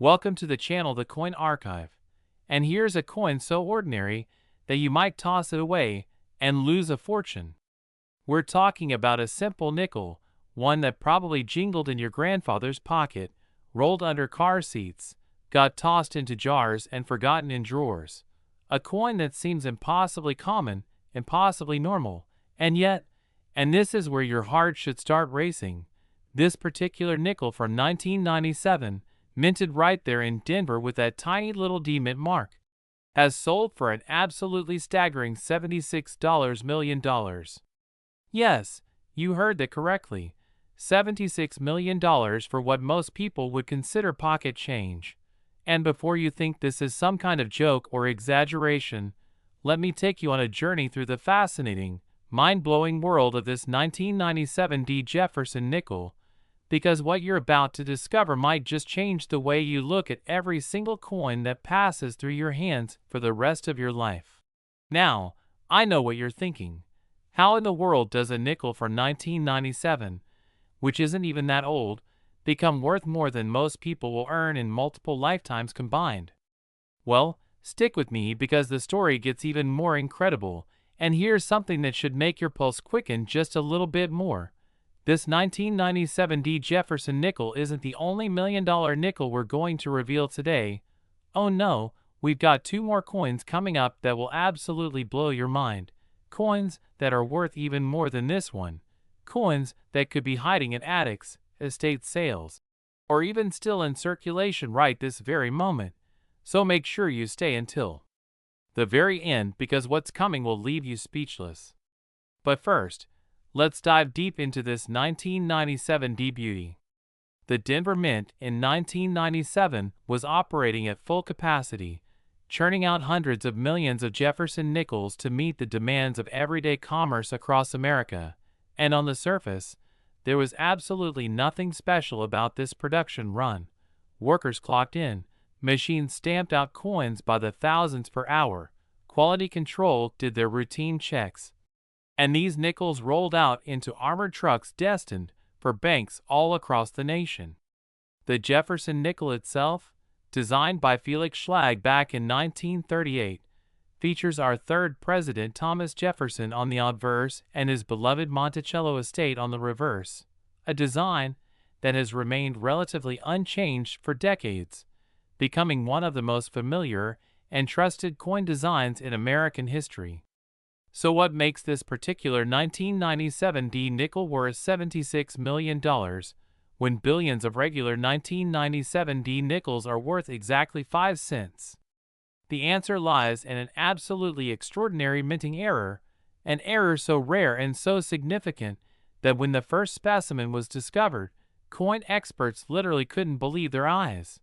Welcome to the channel The Coin Archive. And here's a coin so ordinary that you might toss it away and lose a fortune. We're talking about a simple nickel, one that probably jingled in your grandfather's pocket, rolled under car seats, got tossed into jars and forgotten in drawers. A coin that seems impossibly common, impossibly normal, and yet, and this is where your heart should start racing, this particular nickel from 1997, minted right there in Denver with that tiny little D mint mark, has sold for an absolutely staggering $76 million. Yes, you heard that correctly. $76 million for what most people would consider pocket change. And before you think this is some kind of joke or exaggeration, let me take you on a journey through the fascinating, mind-blowing world of this 1997 D. Jefferson nickel, because what you're about to discover might just change the way you look at every single coin that passes through your hands for the rest of your life. Now, I know what you're thinking. How in the world does a nickel from 1997, which isn't even that old, become worth more than most people will earn in multiple lifetimes combined? Well, stick with me because the story gets even more incredible, and here's something that should make your pulse quicken just a little bit more. This 1997 D. Jefferson nickel isn't the only million-dollar nickel we're going to reveal today. Oh no, we've got two more coins coming up that will absolutely blow your mind. Coins that are worth even more than this one. Coins that could be hiding in attics, estate sales, or even still in circulation right this very moment. So make sure you stay until the very end because what's coming will leave you speechless. But first, let's dive deep into this 1997 D beauty. The Denver Mint in 1997 was operating at full capacity, churning out hundreds of millions of Jefferson nickels to meet the demands of everyday commerce across America. And on the surface, there was absolutely nothing special about this production run. Workers clocked in, machines stamped out coins by the thousands per hour, quality control did their routine checks, and these nickels rolled out into armored trucks destined for banks all across the nation. The Jefferson nickel itself, designed by Felix Schlag back in 1938, features our third president Thomas Jefferson on the obverse and his beloved Monticello estate on the reverse, a design that has remained relatively unchanged for decades, becoming one of the most familiar and trusted coin designs in American history. So what makes this particular 1997 D nickel worth $76 million when billions of regular 1997 D nickels are worth exactly 5 cents? The answer lies in an absolutely extraordinary minting error, an error so rare and so significant that when the first specimen was discovered, coin experts literally couldn't believe their eyes.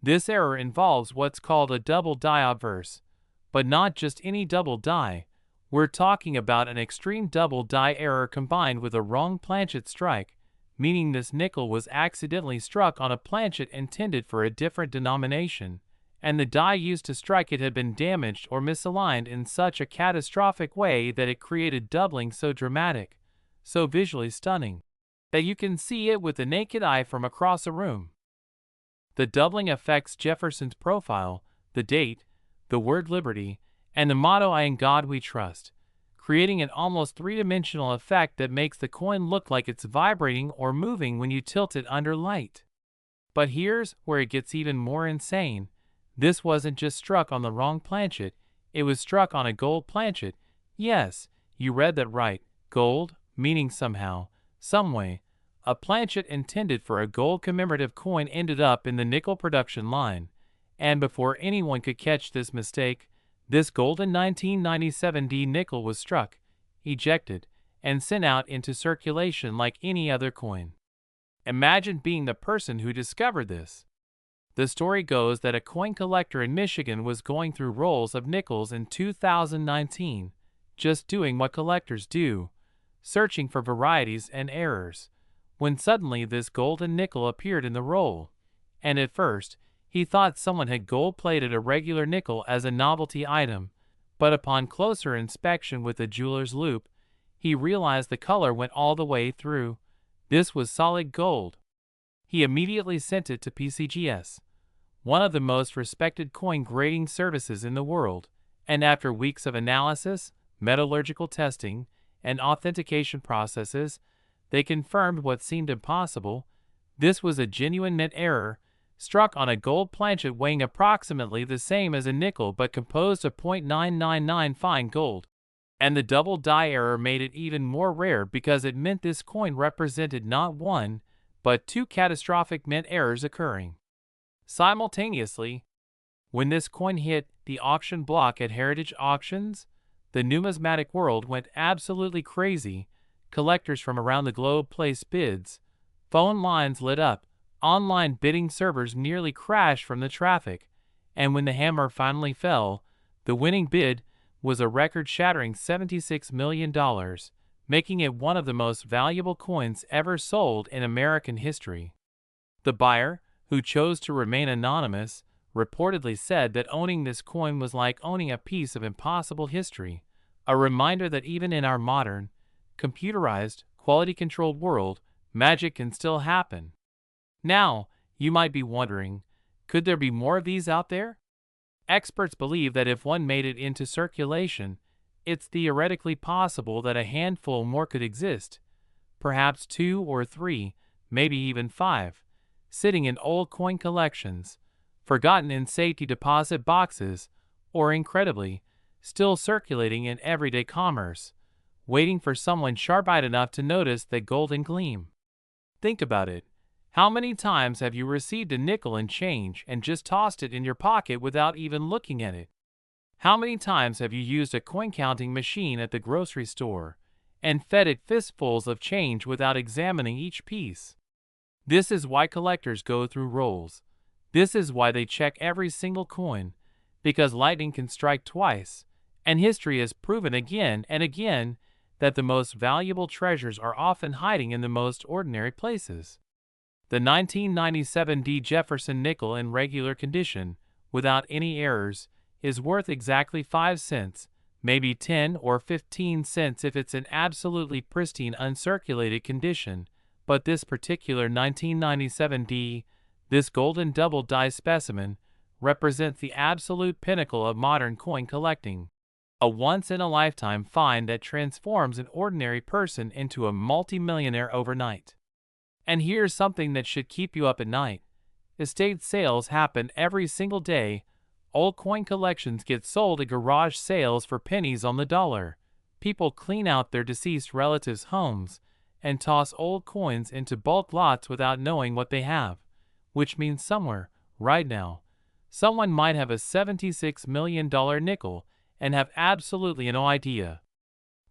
This error involves what's called a double die obverse, but not just any double die. We're talking about an extreme double die error combined with a wrong planchet strike, meaning this nickel was accidentally struck on a planchet intended for a different denomination, and the die used to strike it had been damaged or misaligned in such a catastrophic way that it created doubling so dramatic, so visually stunning, that you can see it with the naked eye from across a room. The doubling affects Jefferson's profile, the date, the word liberty, and the motto "In God We Trust," creating an almost three-dimensional effect that makes the coin look like it's vibrating or moving when you tilt it under light. But here's where it gets even more insane. This wasn't just struck on the wrong planchet, it was struck on a gold planchet. Yes, you read that right, gold, meaning somehow, someway, a planchet intended for a gold commemorative coin ended up in the nickel production line, and before anyone could catch this mistake, this golden 1997 D nickel was struck, ejected, and sent out into circulation like any other coin. Imagine being the person who discovered this. The story goes that a coin collector in Michigan was going through rolls of nickels in 2019, just doing what collectors do, searching for varieties and errors, when suddenly this golden nickel appeared in the roll, and at first, he thought someone had gold-plated a regular nickel as a novelty item, but upon closer inspection with a jeweler's loupe, he realized the color went all the way through. This was solid gold. He immediately sent it to PCGS, one of the most respected coin grading services in the world, and after weeks of analysis, metallurgical testing, and authentication processes, they confirmed what seemed impossible. This was a genuine mint error, struck on a gold planchet weighing approximately the same as a nickel but composed of 0.999 fine gold. And the double die error made it even more rare because it meant this coin represented not one, but two catastrophic mint errors occurring simultaneously. When this coin hit the auction block at Heritage Auctions, the numismatic world went absolutely crazy. Collectors from around the globe placed bids. Phone lines lit up. Online bidding servers nearly crashed from the traffic. And when the hammer finally fell, the winning bid was a record-shattering $76 million, making it one of the most valuable coins ever sold in American history. The buyer, who chose to remain anonymous, reportedly said that owning this coin was like owning a piece of impossible history, a reminder that even in our modern, computerized, quality-controlled world, magic can still happen. Now, you might be wondering, could there be more of these out there? Experts believe that if one made it into circulation, it's theoretically possible that a handful more could exist, perhaps 2 or 3, maybe even 5, sitting in old coin collections, forgotten in safety deposit boxes, or incredibly, still circulating in everyday commerce, waiting for someone sharp-eyed enough to notice the golden gleam. Think about it. How many times have you received a nickel and change and just tossed it in your pocket without even looking at it? How many times have you used a coin-counting machine at the grocery store and fed it fistfuls of change without examining each piece? This is why collectors go through rolls. This is why they check every single coin, because lightning can strike twice, and history has proven again and again that the most valuable treasures are often hiding in the most ordinary places. The 1997 Jefferson nickel in regular condition, without any errors, is worth exactly 5 cents, maybe 10 or 15 cents if it's in absolutely pristine uncirculated condition, but this particular 1997 this golden double die specimen, represents the absolute pinnacle of modern coin collecting. A once-in-a-lifetime find that transforms an ordinary person into a multi-millionaire overnight. And here's something that should keep you up at night. Estate sales happen every single day. Old coin collections get sold at garage sales for pennies on the dollar. People clean out their deceased relatives' homes and toss old coins into bulk lots without knowing what they have, which means somewhere, right now, someone might have a $76 million nickel and have absolutely no idea.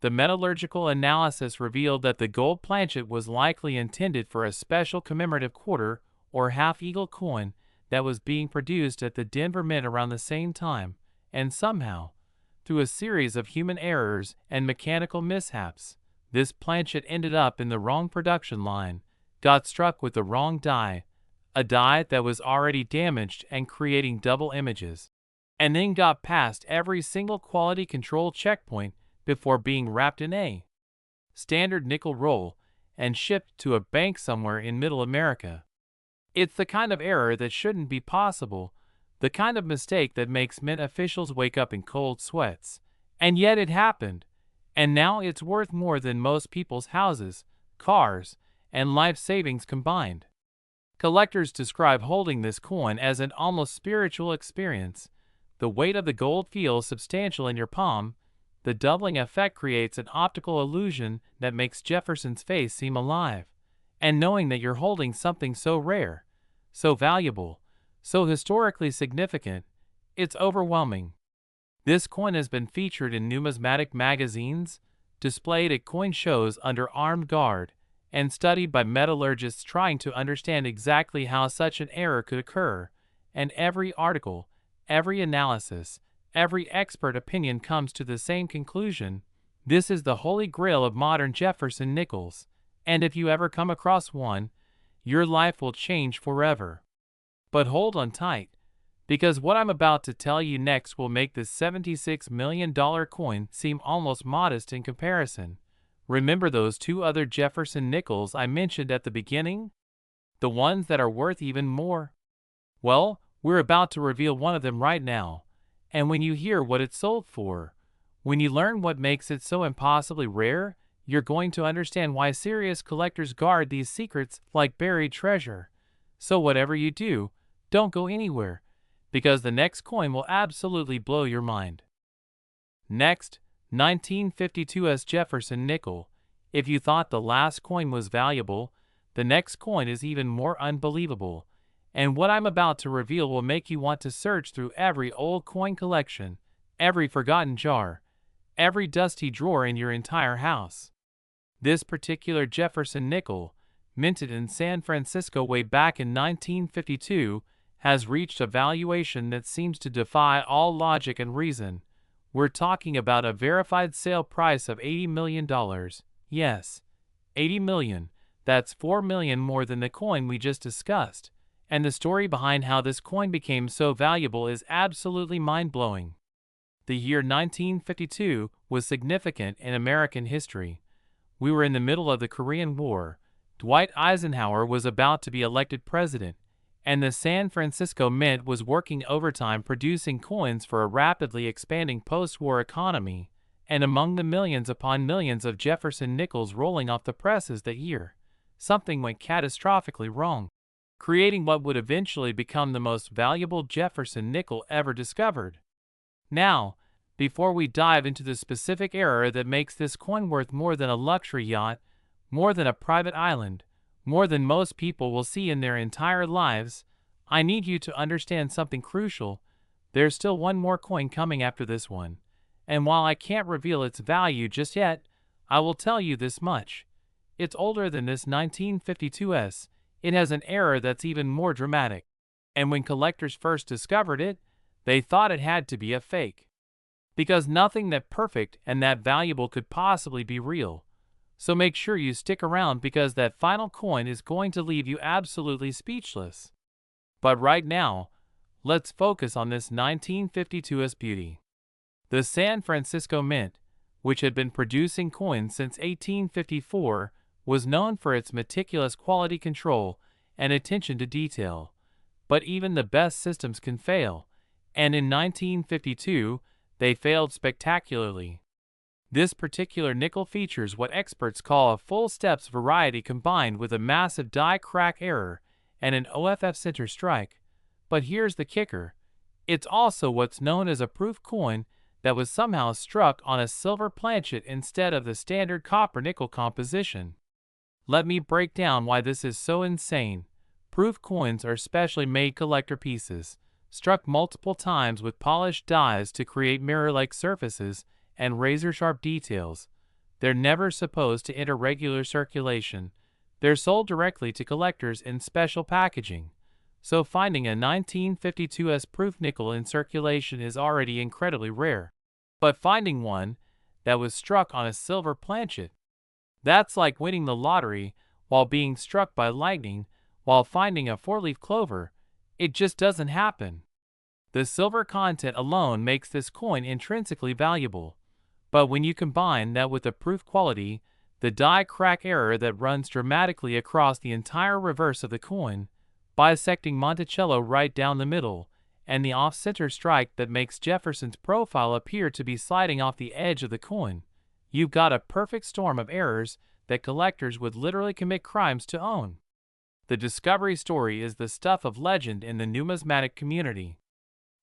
The metallurgical analysis revealed that the gold planchet was likely intended for a special commemorative quarter or half-eagle coin that was being produced at the Denver Mint around the same time, and somehow, through a series of human errors and mechanical mishaps, this planchet ended up in the wrong production line, got struck with the wrong die, a die that was already damaged and creating double images, and then got past every single quality control checkpoint before being wrapped in a standard nickel roll and shipped to a bank somewhere in Middle America. It's the kind of error that shouldn't be possible, the kind of mistake that makes mint officials wake up in cold sweats. And yet it happened, and now it's worth more than most people's houses, cars, and life savings combined. Collectors describe holding this coin as an almost spiritual experience. The weight of the gold feels substantial in your palm. The doubling effect creates an optical illusion that makes Jefferson's face seem alive. And knowing that you're holding something so rare, so valuable, so historically significant, it's overwhelming. This coin has been featured in numismatic magazines, displayed at coin shows under armed guard, and studied by metallurgists trying to understand exactly how such an error could occur. And every article, every analysis, every expert opinion comes to the same conclusion: this is the holy grail of modern Jefferson nickels, and if you ever come across one, your life will change forever. But hold on tight, because what I'm about to tell you next will make this $76 million coin seem almost modest in comparison. Remember those 2 other Jefferson nickels I mentioned at the beginning? The ones that are worth even more? Well, We're about to reveal one of them right now, and when you hear what it's sold for, when you learn what makes it so impossibly rare, you're going to understand why serious collectors guard these secrets like buried treasure. So whatever you do, don't go anywhere, because the next coin will absolutely blow your mind. Next, 1952's Jefferson nickel. If you thought the last coin was valuable, the next coin is even more unbelievable, and what I'm about to reveal will make you want to search through every old coin collection, every forgotten jar, every dusty drawer in your entire house. This particular Jefferson nickel, minted in San Francisco way back in 1952, has reached a valuation that seems to defy all logic and reason. We're talking about a verified sale price of $80 million. Yes, $80 million. That's $4 million more than the coin we just discussed. And the story behind how this coin became so valuable is absolutely mind-blowing. The year 1952 was significant in American history. We were in the middle of the Korean War. Dwight Eisenhower was about to be elected president, and the San Francisco Mint was working overtime producing coins for a rapidly expanding post-war economy, and among the millions upon millions of Jefferson nickels rolling off the presses that year, something went catastrophically wrong, creating what would eventually become the most valuable Jefferson nickel ever discovered. Now, before we dive into the specific error that makes this coin worth more than a luxury yacht, more than a private island, more than most people will see in their entire lives, I need you to understand something crucial. There's still one more coin coming after this one, and while I can't reveal its value just yet, I will tell you this much. It's older than this 1952's. It has an error that's even more dramatic, and when collectors first discovered it, they thought it had to be a fake, because nothing that perfect and that valuable could possibly be real. So make sure you stick around, because that final coin is going to leave you absolutely speechless. But right now, let's focus on this 1952's beauty. The San Francisco Mint, which had been producing coins since 1854, was known for its meticulous quality control and attention to detail. But even the best systems can fail, and in 1952, they failed spectacularly. This particular nickel features what experts call a full steps variety combined with a massive die crack error and an OFF center strike. But here's the kicker. It's also what's known as a proof coin that was somehow struck on a silver planchet instead of the standard copper-nickel composition. Let me break down why this is so insane. Proof coins are specially made collector pieces, struck multiple times with polished dies to create mirror-like surfaces and razor-sharp details. They're never supposed to enter regular circulation. They're sold directly to collectors in special packaging. So finding a 1952's proof nickel in circulation is already incredibly rare. But finding one that was struck on a silver planchet, that's like winning the lottery while being struck by lightning while finding a four-leaf clover. It just doesn't happen. The silver content alone makes this coin intrinsically valuable. But when you combine that with the proof quality, the die crack error that runs dramatically across the entire reverse of the coin, bisecting Monticello right down the middle, and the off-center strike that makes Jefferson's profile appear to be sliding off the edge of the coin, you've got a perfect storm of errors that collectors would literally commit crimes to own. The discovery story is the stuff of legend in the numismatic community.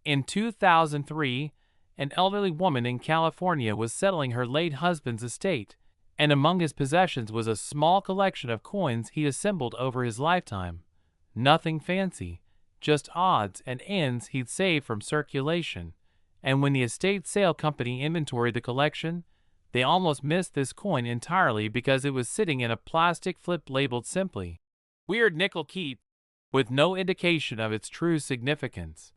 In 2003, an elderly woman in California was settling her late husband's estate, and among his possessions was a small collection of coins he assembled over his lifetime. Nothing fancy, just odds and ends he'd saved from circulation. And when the estate sale company inventoried the collection, they almost missed this coin entirely because it was sitting in a plastic flip labeled simply "Weird Nickel Keep," with no indication of its true significance.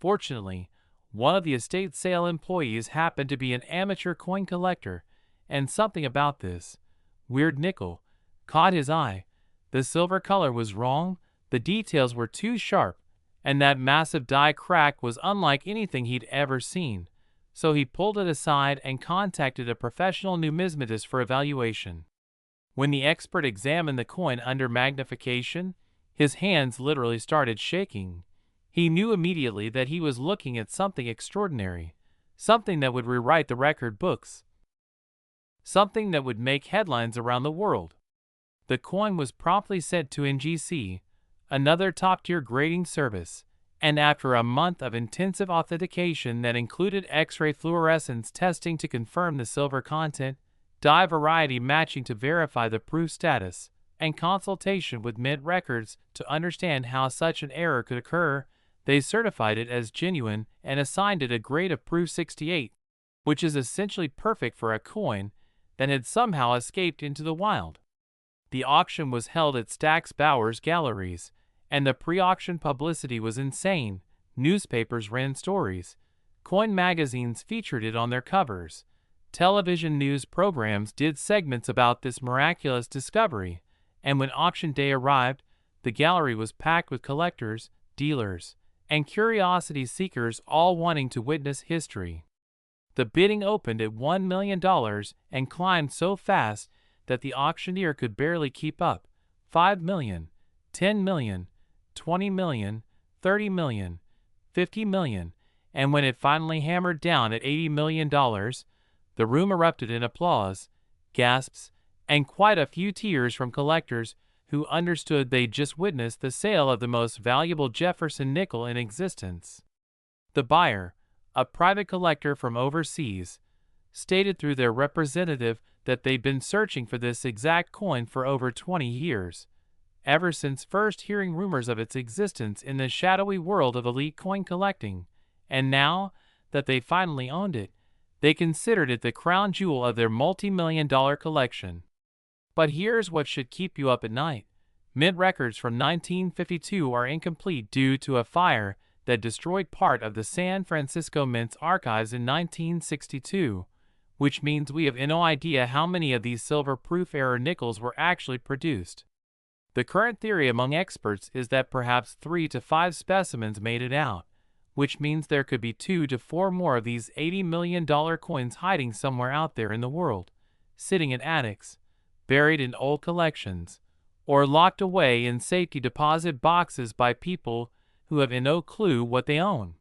Fortunately, one of the estate sale employees happened to be an amateur coin collector, and something about this weird nickel caught his eye. The silver color was wrong, the details were too sharp, and that massive die crack was unlike anything he'd ever seen. So he pulled it aside and contacted a professional numismatist for evaluation. When the expert examined the coin under magnification, his hands literally started shaking. He knew immediately that he was looking at something extraordinary, something that would rewrite the record books, something that would make headlines around the world. The coin was promptly sent to NGC, another top-tier grading service, and after a month of intensive authentication that included X-ray fluorescence testing to confirm the silver content, dye variety matching to verify the proof status, and consultation with Mint records to understand how such an error could occur, they certified it as genuine and assigned it a grade of proof 68, which is essentially perfect for a coin that had somehow escaped into the wild. The auction was held at Stack's Bowers Galleries, and the pre-auction publicity was insane. Newspapers ran stories. Coin magazines featured it on their covers. Television news programs did segments about this miraculous discovery, and when auction day arrived, the gallery was packed with collectors, dealers, and curiosity seekers all wanting to witness history. The bidding opened at $1 million and climbed so fast that the auctioneer could barely keep up. 5 million, 10 million, 20 million, 30 million, 50 million, and when it finally hammered down at $80 million, the room erupted in applause, gasps, and quite a few tears from collectors who understood they'd just witnessed the sale of the most valuable Jefferson nickel in existence. The buyer, a private collector from overseas, stated through their representative that they'd been searching for this exact coin for over 20 years, ever since first hearing rumors of its existence in the shadowy world of elite coin collecting, and now that they finally owned it, they considered it the crown jewel of their multi-million-dollar collection. But here's what should keep you up at night. Mint records from 1952 are incomplete due to a fire that destroyed part of the San Francisco Mint's archives in 1962, which means we have no idea how many of these silver-proof error nickels were actually produced. The current theory among experts is that perhaps 3 to 5 specimens made it out, which means there could be 2 to 4 more of these $80 million coins hiding somewhere out there in the world, sitting in attics, buried in old collections, or locked away in safety deposit boxes by people who have no clue what they own.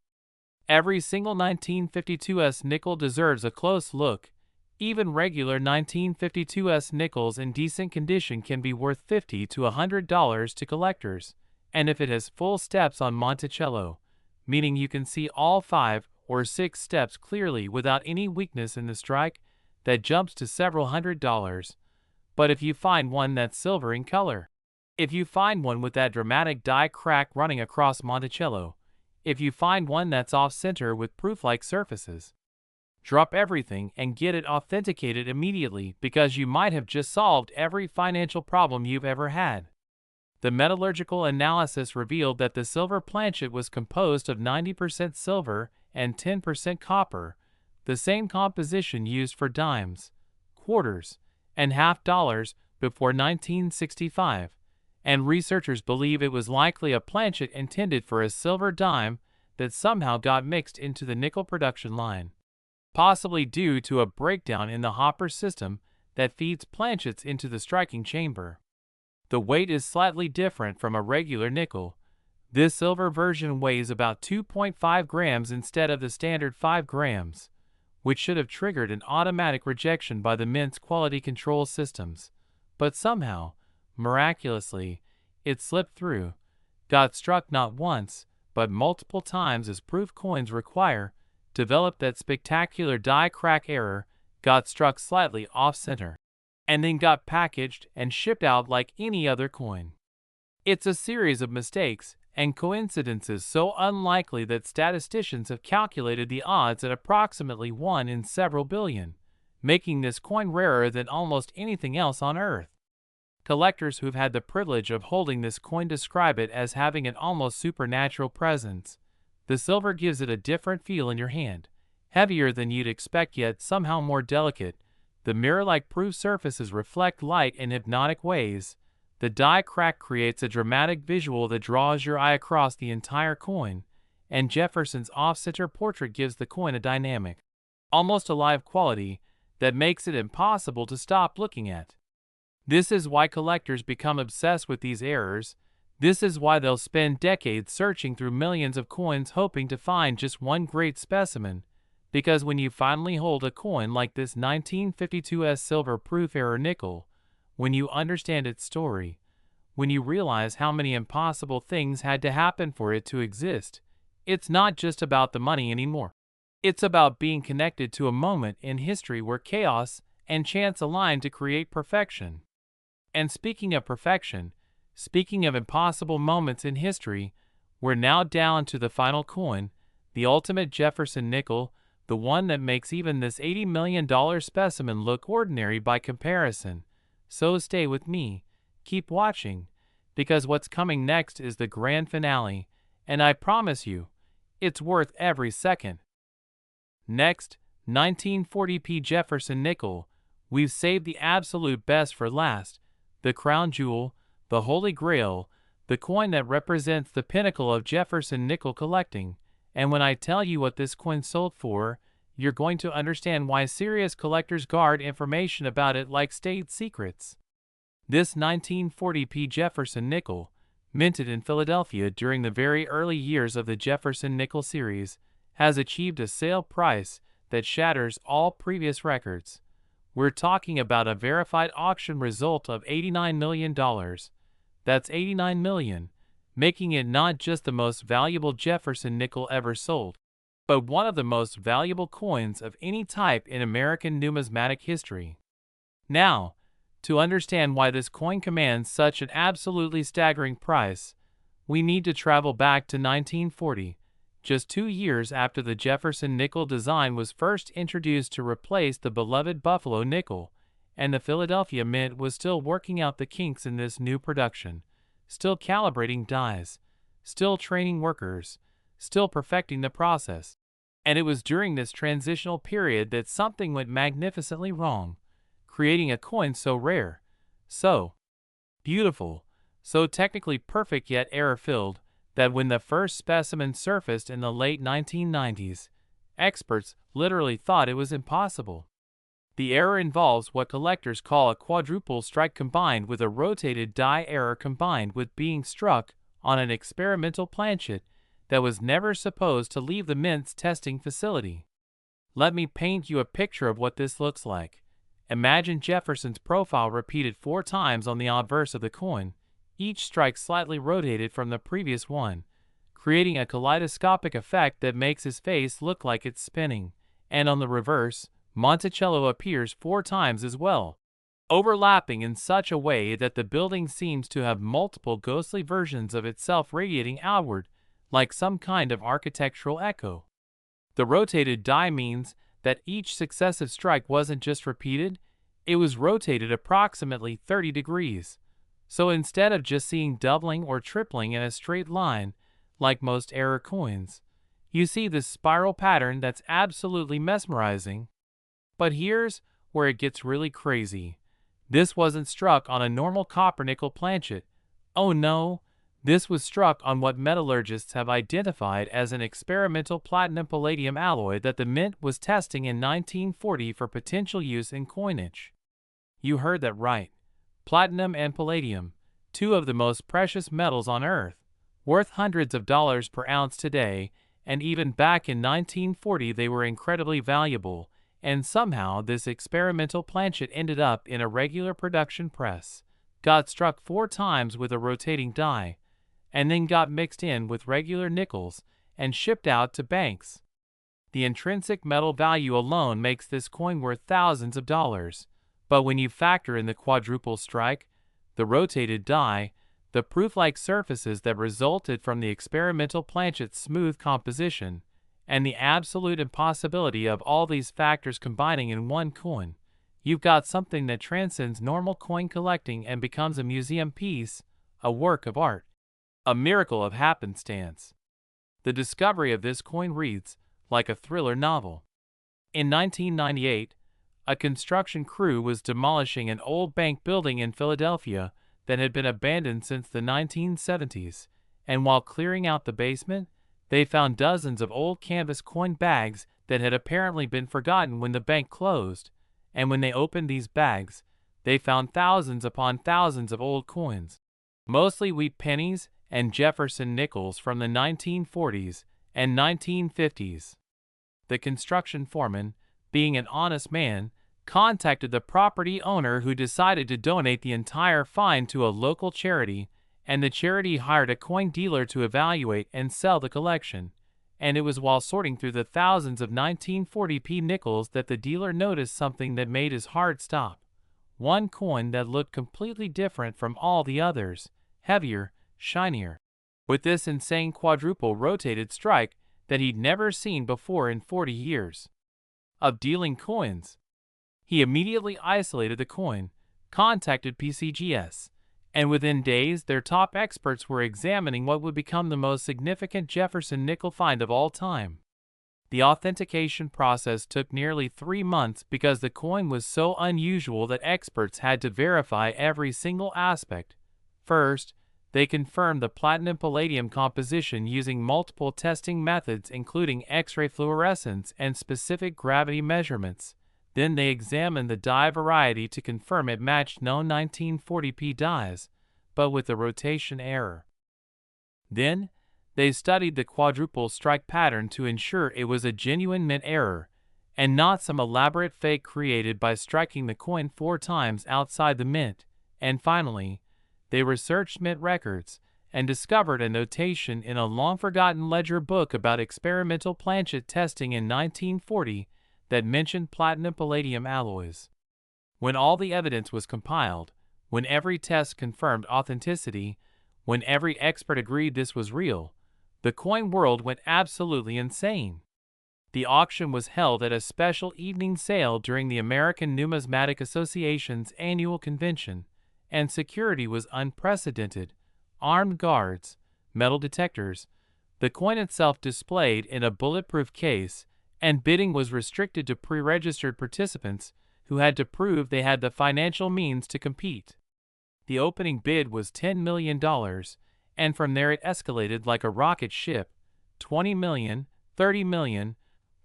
Every single 1952s nickel deserves a close look. Even regular 1952s nickels in decent condition can be worth $50 to $100 to collectors, and if it has full steps on Monticello, meaning you can see all 5 or 6 steps clearly without any weakness in the strike, that jumps to several $100s. But if you find one that's silver in color, if you find one with that dramatic die crack running across Monticello, if you find one that's off-center with proof-like surfaces, drop everything and get it authenticated immediately, because you might have just solved every financial problem you've ever had. The metallurgical analysis revealed that the silver planchet was composed of 90% silver and 10% copper, the same composition used for dimes, quarters, and half dollars before 1965, and researchers believe it was likely a planchet intended for a silver dime that somehow got mixed into the nickel production line, possibly due to a breakdown in the hopper system that feeds planchets into the striking chamber. The weight is slightly different from a regular nickel. This silver version weighs about 2.5 grams instead of the standard 5 grams, which should have triggered an automatic rejection by the Mint's quality control systems. But somehow, miraculously, it slipped through, got struck not once, but multiple times as proof coins require, developed that spectacular die crack error, got struck slightly off-center, and then got packaged and shipped out like any other coin. It's a series of mistakes and coincidences so unlikely that statisticians have calculated the odds at approximately 1 in several billion, making this coin rarer than almost anything else on Earth. Collectors who've had the privilege of holding this coin describe it as having an almost supernatural presence. The silver gives it a different feel in your hand, heavier than you'd expect yet somehow more delicate. The mirror-like proof surfaces reflect light in hypnotic ways. The die crack creates a dramatic visual that draws your eye across the entire coin, and Jefferson's off-center portrait gives the coin a dynamic, almost alive quality that makes it impossible to stop looking at. This is why collectors become obsessed with these errors. This is why they'll spend decades searching through millions of coins hoping to find just one great specimen, because when you finally hold a coin like this 1952's silver-proof error nickel, when you understand its story, when you realize how many impossible things had to happen for it to exist, it's not just about the money anymore. It's about being connected to a moment in history where chaos and chance aligned to create perfection. And speaking of perfection, speaking of impossible moments in history, we're now down to the final coin, the ultimate Jefferson nickel, the one that makes even this $80 million specimen look ordinary by comparison. So stay with me, keep watching, because what's coming next is the grand finale, and I promise you, it's worth every second. Next, 1940p Jefferson nickel. We've saved the absolute best for last, the crown jewel, the holy grail, the coin that represents the pinnacle of Jefferson nickel collecting. And when I tell you what this coin sold for, you're going to understand why serious collectors guard information about it like state secrets. This 1940p Jefferson nickel, minted in Philadelphia during the very early years of the Jefferson nickel series, has achieved a sale price that shatters all previous records. We're talking about a verified auction result of $89 million. That's 89 million, making it not just the most valuable Jefferson nickel ever sold, but one of the most valuable coins of any type in American numismatic history. Now, to understand why this coin commands such an absolutely staggering price, we need to travel back to 1940, just 2 years after the Jefferson nickel design was first introduced to replace the beloved Buffalo nickel, and the Philadelphia Mint was still working out the kinks in this new production, still calibrating dies, still training workers, still perfecting the process. And it was during this transitional period that something went magnificently wrong, creating a coin so rare, so beautiful, so technically perfect yet error-filled, that when the first specimen surfaced in the late 1990s, experts literally thought it was impossible. The error involves what collectors call a quadruple strike combined with a rotated die error combined with being struck on an experimental planchet that was never supposed to leave the mint's testing facility. Let me paint you a picture of what this looks like. Imagine Jefferson's profile repeated 4 times on the obverse of the coin, each strike slightly rotated from the previous one, creating a kaleidoscopic effect that makes his face look like it's spinning, and on the reverse, Monticello appears 4 times as well, overlapping in such a way that the building seems to have multiple ghostly versions of itself radiating outward, like some kind of architectural echo. The rotated die means that each successive strike wasn't just repeated, it was rotated approximately 30 degrees. So instead of just seeing doubling or tripling in a straight line, like most error coins, you see this spiral pattern that's absolutely mesmerizing. But here's where it gets really crazy. This wasn't struck on a normal copper-nickel planchet. Oh no, this was struck on what metallurgists have identified as an experimental platinum-palladium alloy that the Mint was testing in 1940 for potential use in coinage. You heard that right. Platinum and palladium, 2 of the most precious metals on Earth, worth hundreds of dollars per ounce today, and even back in 1940 they were incredibly valuable, and somehow this experimental planchet ended up in a regular production press, got struck 4 times with a rotating die, and then got mixed in with regular nickels and shipped out to banks. The intrinsic metal value alone makes this coin worth thousands of dollars. But when you factor in the quadruple strike, the rotated die, the proof-like surfaces that resulted from the experimental planchet's smooth composition, and the absolute impossibility of all these factors combining in one coin, you've got something that transcends normal coin collecting and becomes a museum piece, a work of art, a miracle of happenstance. The discovery of this coin reads like a thriller novel. In 1998, a construction crew was demolishing an old bank building in Philadelphia that had been abandoned since the 1970s, and while clearing out the basement, they found dozens of old canvas coin bags that had apparently been forgotten when the bank closed, and when they opened these bags, they found thousands upon thousands of old coins. mostly wheat pennies and Jefferson nickels from the 1940s and 1950s. The construction foreman, being an honest man, contacted the property owner, who decided to donate the entire find to a local charity, and the charity hired a coin dealer to evaluate and sell the collection. And it was while sorting through the thousands of 1940p nickels that the dealer noticed something that made his heart stop. One coin that looked completely different from all the others, heavier, shinier, with this insane quadruple rotated strike that he'd never seen before in 40 years of dealing coins. He immediately isolated the coin, contacted PCGS, and within days their top experts were examining what would become the most significant Jefferson nickel find of all time. The authentication process took nearly 3 months because the coin was so unusual that experts had to verify every single aspect. First, they confirmed the platinum-palladium composition using multiple testing methods including X-ray fluorescence and specific gravity measurements. Then they examined the die variety to confirm it matched known 1940p dies, but with a rotation error. Then, they studied the quadruple strike pattern to ensure it was a genuine mint error, and not some elaborate fake created by striking the coin 4 times outside the mint. And finally, they researched mint records and discovered a notation in a long-forgotten ledger book about experimental planchet testing in 1940 that mentioned platinum-palladium alloys. When all the evidence was compiled, when every test confirmed authenticity, when every expert agreed this was real, the coin world went absolutely insane. The auction was held at a special evening sale during the American Numismatic Association's annual convention, and security was unprecedented. Armed guards, metal detectors, the coin itself displayed in a bulletproof case, and bidding was restricted to pre-registered participants who had to prove they had the financial means to compete. The opening bid was $10 million, and from there it escalated like a rocket ship: 20 million, 30 million,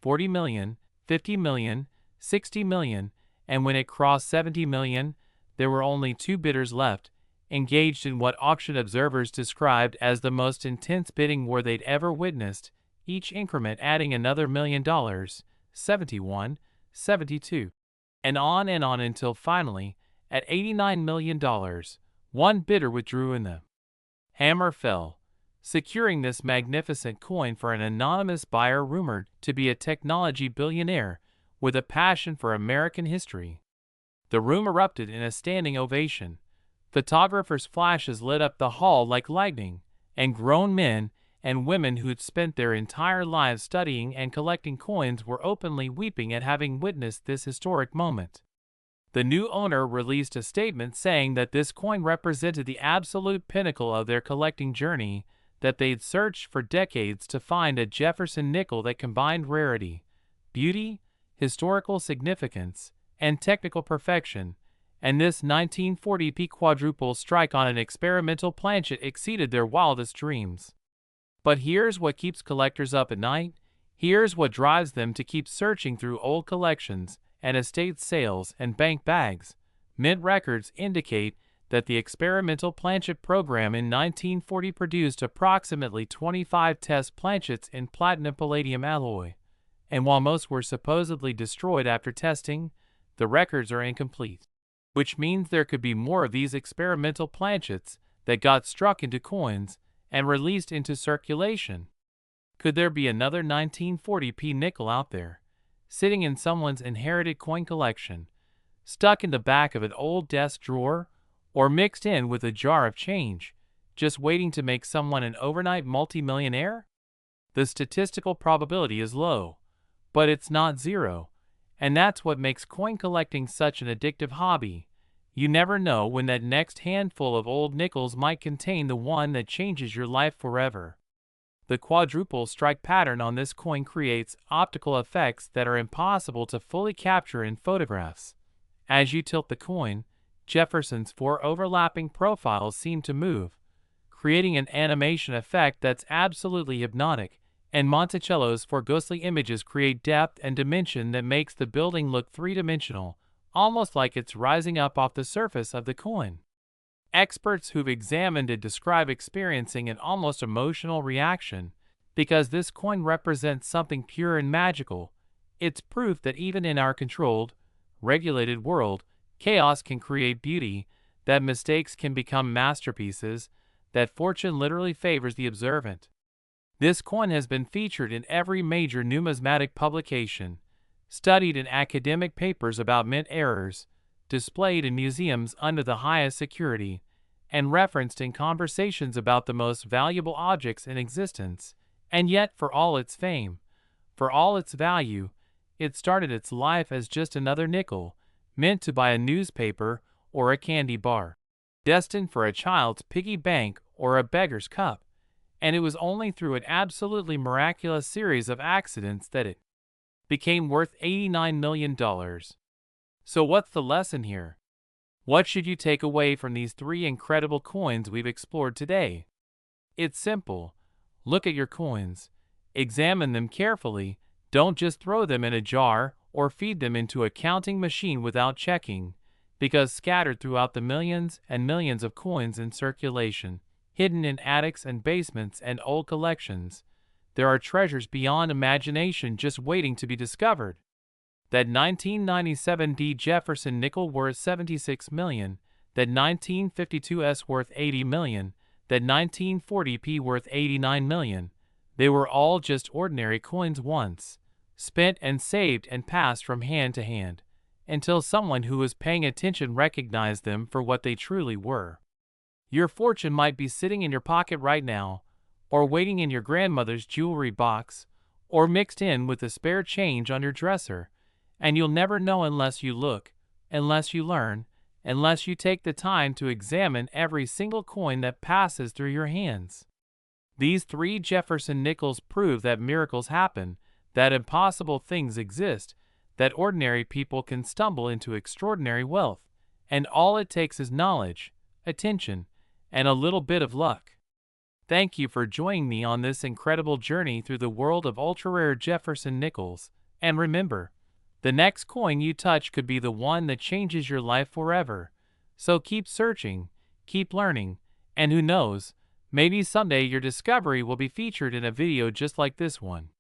40 million, 50 million, 60 million, and when it crossed 70 million, there were only 2 bidders left, engaged in what auction observers described as the most intense bidding war they'd ever witnessed, each increment adding another $1 million, 71, 72, and on until finally, at $89 million, one bidder withdrew and the hammer fell, securing this magnificent coin for an anonymous buyer rumored to be a technology billionaire with a passion for American history. The room erupted in a standing ovation. Photographers' flashes lit up the hall like lightning, and grown men and women who'd spent their entire lives studying and collecting coins were openly weeping at having witnessed this historic moment. The new owner released a statement saying that this coin represented the absolute pinnacle of their collecting journey, that they'd searched for decades to find a Jefferson nickel that combined rarity, beauty, historical significance, and technical perfection, and this 1940p quadruple strike on an experimental planchet exceeded their wildest dreams. But here's what keeps collectors up at night. Here's what drives them to keep searching through old collections and estate sales and bank bags. Mint records indicate that the experimental planchet program in 1940 produced approximately 25 test planchets in platinum-palladium alloy, and while most were supposedly destroyed after testing, the records are incomplete, which means there could be more of these experimental planchets that got struck into coins and released into circulation. Could there be another 1940p nickel out there, sitting in someone's inherited coin collection, stuck in the back of an old desk drawer, or mixed in with a jar of change, just waiting to make someone an overnight multimillionaire? The statistical probability is low, but it's not zero, and that's what makes coin collecting such an addictive hobby. You never know when that next handful of old nickels might contain the one that changes your life forever. The quadruple strike pattern on this coin creates optical effects that are impossible to fully capture in photographs. As you tilt the coin, Jefferson's 4 overlapping profiles seem to move, creating an animation effect that's absolutely hypnotic, and Monticello's 4 ghostly images create depth and dimension that makes the building look three-dimensional, almost like it's rising up off the surface of the coin. Experts who've examined it describe experiencing an almost emotional reaction because this coin represents something pure and magical. It's proof that even in our controlled, regulated world, chaos can create beauty, that mistakes can become masterpieces, that fortune literally favors the observant. This coin has been featured in every major numismatic publication, studied in academic papers about mint errors, displayed in museums under the highest security, and referenced in conversations about the most valuable objects in existence. And yet, for all its fame, for all its value, it started its life as just another nickel, meant to buy a newspaper or a candy bar, destined for a child's piggy bank or a beggar's cup. And it was only through an absolutely miraculous series of accidents that it became worth $89 million. So what's the lesson here? What should you take away from these three incredible coins we've explored today? It's simple. Look at your coins. Examine them carefully. Don't just throw them in a jar or feed them into a counting machine without checking, because scattered throughout the millions and millions of coins in circulation, hidden in attics and basements and old collections, there are treasures beyond imagination just waiting to be discovered. That 1997 D. Jefferson nickel worth $76 million, that 1952 S worth $80 million, that 1940 P worth $89 million, they were all just ordinary coins once, spent and saved and passed from hand to hand, until someone who was paying attention recognized them for what they truly were. Your fortune might be sitting in your pocket right now, or waiting in your grandmother's jewelry box, or mixed in with the spare change on your dresser, and you'll never know unless you look, unless you learn, unless you take the time to examine every single coin that passes through your hands. These three Jefferson nickels prove that miracles happen, that impossible things exist, that ordinary people can stumble into extraordinary wealth, and all it takes is knowledge, attention, and a little bit of luck. Thank you for joining me on this incredible journey through the world of ultra-rare Jefferson nickels, and remember, the next coin you touch could be the one that changes your life forever. So keep searching, keep learning, and who knows, maybe someday your discovery will be featured in a video just like this one.